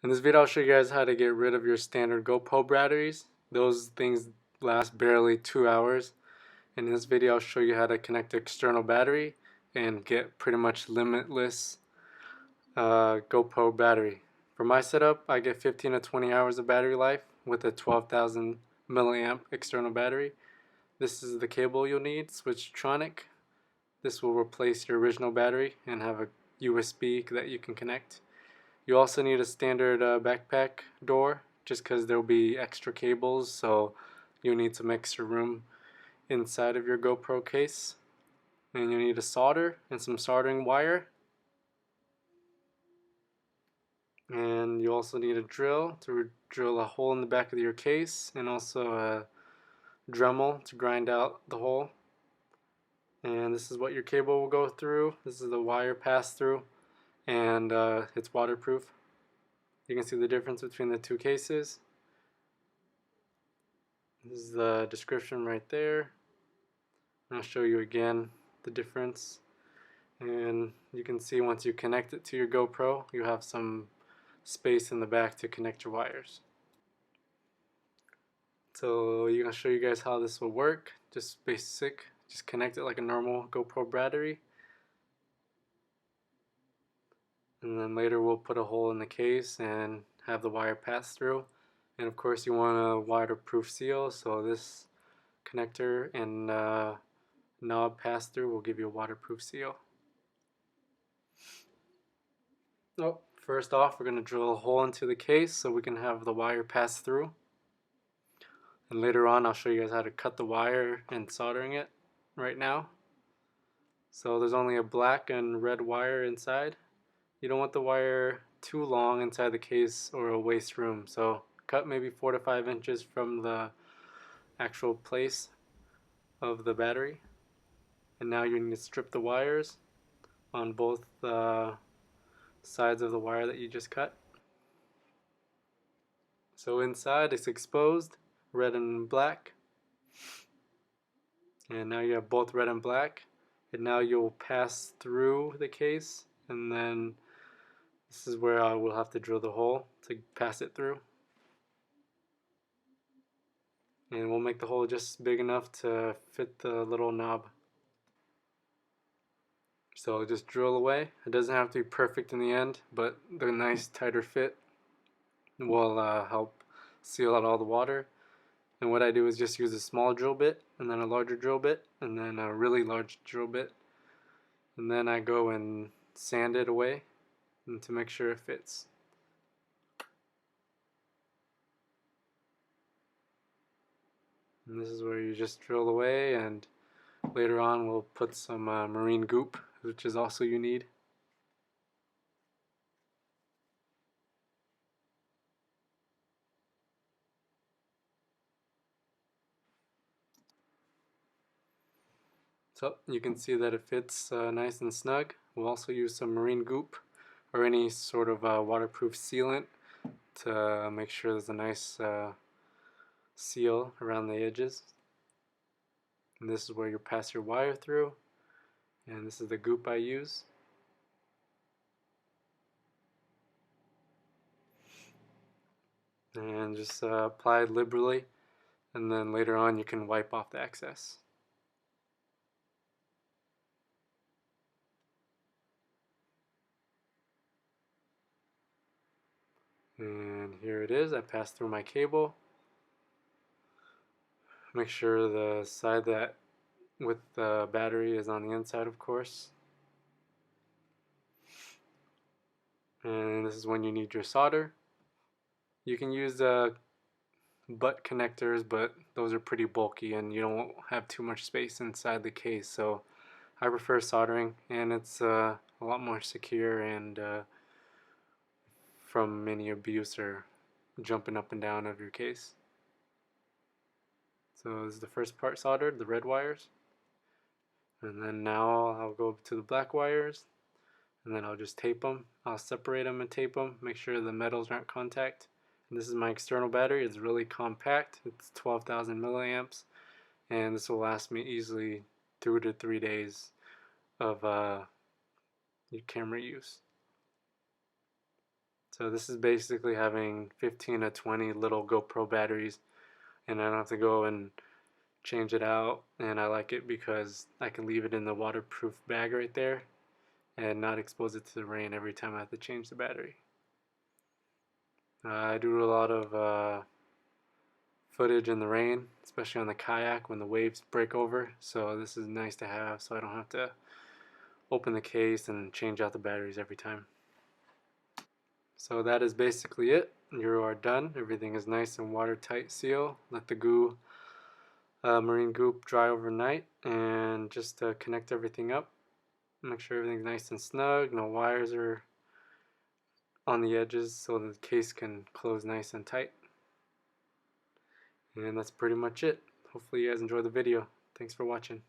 In this video I'll show you guys how to get rid of your standard GoPro batteries. Those things last barely 2 hours. And in this video I'll show you how to connect the external battery and get pretty much limitless GoPro battery. For my setup I get 15 to 20 hours of battery life with a 12,000 milliamp external battery. This is the cable you'll need, Switchtronic. This will replace your original battery and have a USB that you can connect. You also need a standard backpack door just because there will be extra cables, so you need some extra room inside of your GoPro case. And you need a solder and some soldering wire. And you also need a drill to drill a hole in the back of your case, and also a Dremel to grind out the hole. And this is what your cable will go through. This is the wire pass through, and it's waterproof. You can see the difference between the two cases. This is the description right there. I'll show you again the difference. And you can see once you connect it to your GoPro, you have some space in the back to connect your wires. So I'm going to show you guys how this will work. Just basic. Just connect it like a normal GoPro battery. And then later we'll put a hole in the case and have the wire pass through. And of course you want a waterproof seal, so this connector and knob pass through will give you a waterproof seal. Oh, first off we're going to drill a hole into the case so we can have the wire pass through. And later on I'll show you guys how to cut the wire and soldering it right now. So there's only a black and red wire inside. You don't want the wire too long inside the case or it'll waste room, so cut maybe 4 to 5 inches from the actual place of the battery. And now you need to strip the wires on both sides of the wire that you just cut. So inside it's exposed, red and black. And now you have both red and black. And now you'll pass through the case, and then this is where I will have to drill the hole to pass it through. And we'll make the hole just big enough to fit the little knob. So just drill away. It doesn't have to be perfect in the end, but the nice tighter fit will help seal out all the water. And what I do is just use a small drill bit, and then a larger drill bit, and then a really large drill bit. And then I go and sand it away and to make sure it fits. And this is where you just drill away, and later on we'll put some marine goop, which is also you need. So you can see that it fits nice and snug. We'll also use some marine goop or any sort of waterproof sealant to make sure there's a nice seal around the edges. And this is where you pass your wire through, and this is the goop I use. And just apply it liberally, and then later on you can wipe off the excess. And here it is. I passed through my cable. Make sure the side that with the battery is on the inside, of course. And this is when you need your solder. You can use butt connectors, but those are pretty bulky and you don't have too much space inside the case, so I prefer soldering, and it's a lot more secure and from any abuse or jumping up and down of your case. So this is the first part soldered, the red wires. And then now I'll go to the black wires, and then I'll just tape them. I'll separate them and tape them, make sure the metals aren't contact. And this is my external battery. It's really compact. It's 12,000 milliamps, and this will last me easily 2 to 3 days of your camera use. So this is basically having 15 to 20 little GoPro batteries, and I don't have to go and change it out. And I like it because I can leave it in the waterproof bag right there and not expose it to the rain every time I have to change the battery. I do a lot of footage in the rain, especially on the kayak when the waves break over, so this is nice to have so I don't have to open the case and change out the batteries every time. So that is basically it. You are done. Everything is nice and watertight seal. Let the goo, marine goop, dry overnight, and just connect everything up. Make sure everything's nice and snug. No wires are on the edges so the case can close nice and tight. And that's pretty much it. Hopefully you guys enjoyed the video. Thanks for watching.